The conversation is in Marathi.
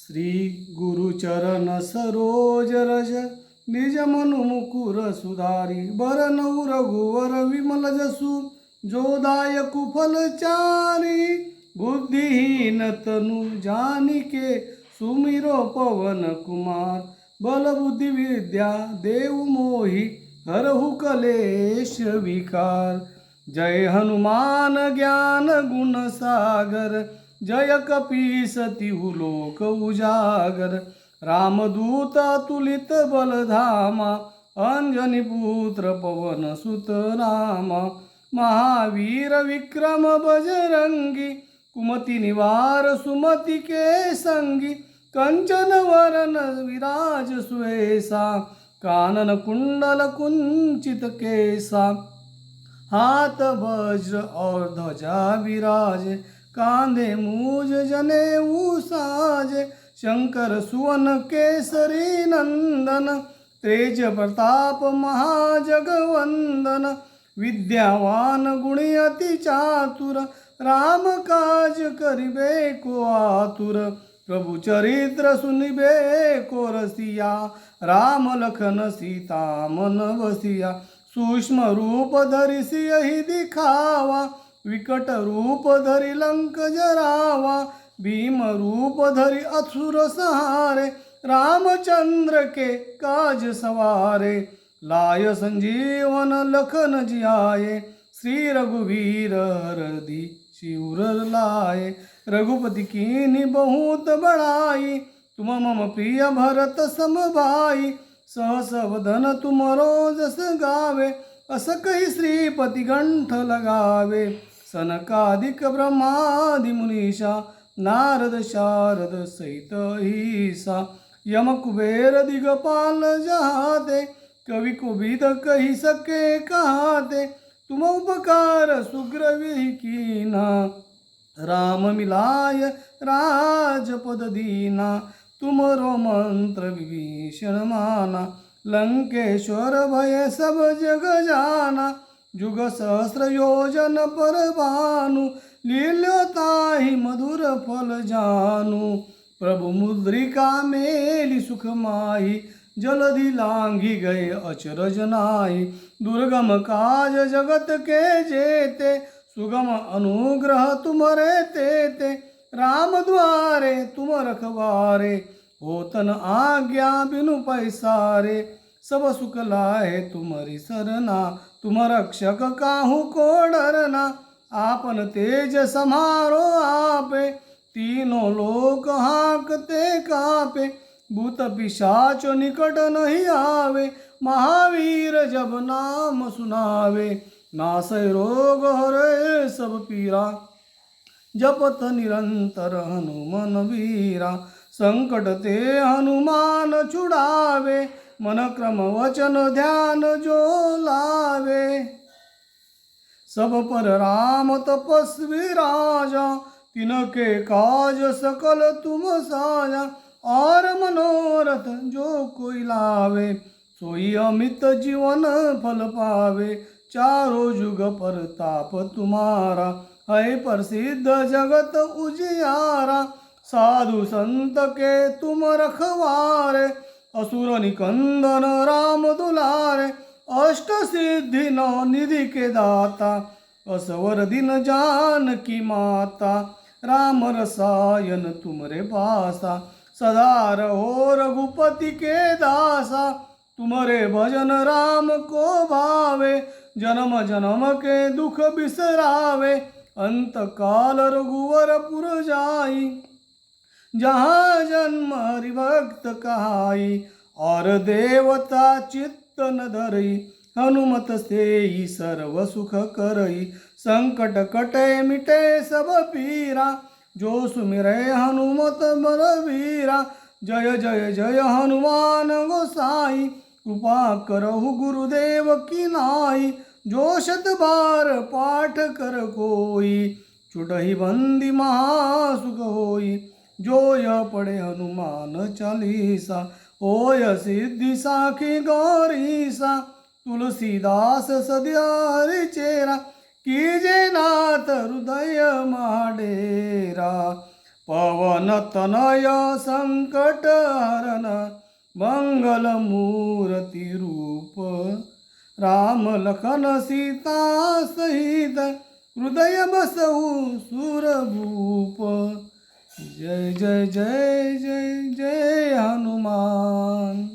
श्री गुरुचरण सरोज रज निज मनु मुकुर सुधारी बरन रघुवर विमल जसु जोदायकु फलचारी बुद्धिहीन तनु जानिके सुमिरो पवन कुमार बल बुद्धि विद्या देव मोहि हरहु कलेश विकार। जय हनुमान ज्ञान गुण सागर जय कपीस तिहु लोक उजागर। रामदूत तुलित बलधामा अंजनी पुत्र पवन सुत रामा। महावीर विक्रम बजरंगी कुमति निवार सुमति के संगी। कंचन वरन विराज सुएसा कानन कुंडल कुंचित केसा। हाथ वज्र और ध्वजा विराजे कांधे मूज जनेऊ साजे। शंकर सुवन केसरी नंदन तेज प्रताप महाजगवंदन। विद्यावान गुणी अति चातुर राम काज करिबे को आतुर। प्रभु चरित्र सुनिबे को रसिया राम लखन सीता मन बसिया। सूक्ष्म रूप धरि सियहि दिखावा विकट रूप धरि लंक जरावा। भीम रूप धरि असुर संहारे रामचंद्र के काज सवारे। लाय संजीवन लखन जियाए श्री रघुवीर हरदि शिवर लाए। रघुपति कीन्ही बहुत बड़ाई तुम मम प्रिय भरत सम भाई। सहस वदन तुमरो जस गावे अस कहि श्रीपति कंठ लगावे। सनकादिक ब्रह्मादि मुनीषा नारद शारद सहित ईसा। यम कुबेर दिगपाल जहाते कवि कोविद कहि सके कहाते। तुम उपकार सुग्रीव कीना राम मिलाय राजपद दीना। तुमरो मंत्र विभीषण माना लंकेश्वर भय सब जग जाना। जुग सहस्र योजन पर भानु लील्यो ताहि मधुर फल जानु। प्रभु मुद्रिका मेली सुख माही जलधि लांघि गए अचरज नाहि। दुर्गम काज जगत के जेते सुगम अनुग्रह तुमरे तेते। राम द्वारे तुम रखवारे होतन आज्ञा बिनु पैसारे। सब सुख लाए तुम्हारी सरना तुम रक्षक काहू को डरना। आपन तेज समारो आपे तीनों लोक हाकते कापे। भूत पिशाच निकट नहीं आवे महावीर जब नाम सुनावे। नासै रोग हरै सब पीरा जपत निरंतर हनुमन वीरा। संकट ते हनुमान छुड़ावे मन क्रम वचन ध्यान जो लावे। सब पर राम तपस्वी राजा तिनके काज सकल तुम साजा। और मनोरथ जो कोई लावे सोई अमित जीवन फल पावे। चारों जुग पर ताप तुम्हारा है प्रसिद्ध जगत उजियारा। साधु संत के तुम रखवारे असुर निकंदन राम दुलारे। अष्ट सिद्धि नौ निधि के दाता असवर दिन जानकी माता। राम रसायन तुमरे पासा सदा रहो रघुपति के दासा। तुमरे भजन राम को भावे जन्म जन्म के दुख बिसरावे। अंत काल रघुवर पुर जाई जहाँ जन्म हरिभक्त कहाई। और देवता चित्त न धरई हनुमत सेई सर्व सुख करई। संकट कटे मिटे सब पीरा जो सुमिरै हनुमत बलवीरा। जय जय जय हनुमान गोसाई कृपा करहु गुरुदेव की नाई। जो शत बार पाठ कर कोई छुटहि बंदी महासुख होई। जो यह पढ़े हनुमान चालीसा होय सिद्धि साखी गौरीसा। तुलसीदास सदा हरिचेरा कीजे नाथ हृदय महाडेरा। पवन तनय संकट हरण मंगल मूर्ती रूप राम लखन सीता सहित हृदय बसवू सुरभूप जय जय जय जय जय हनुमान।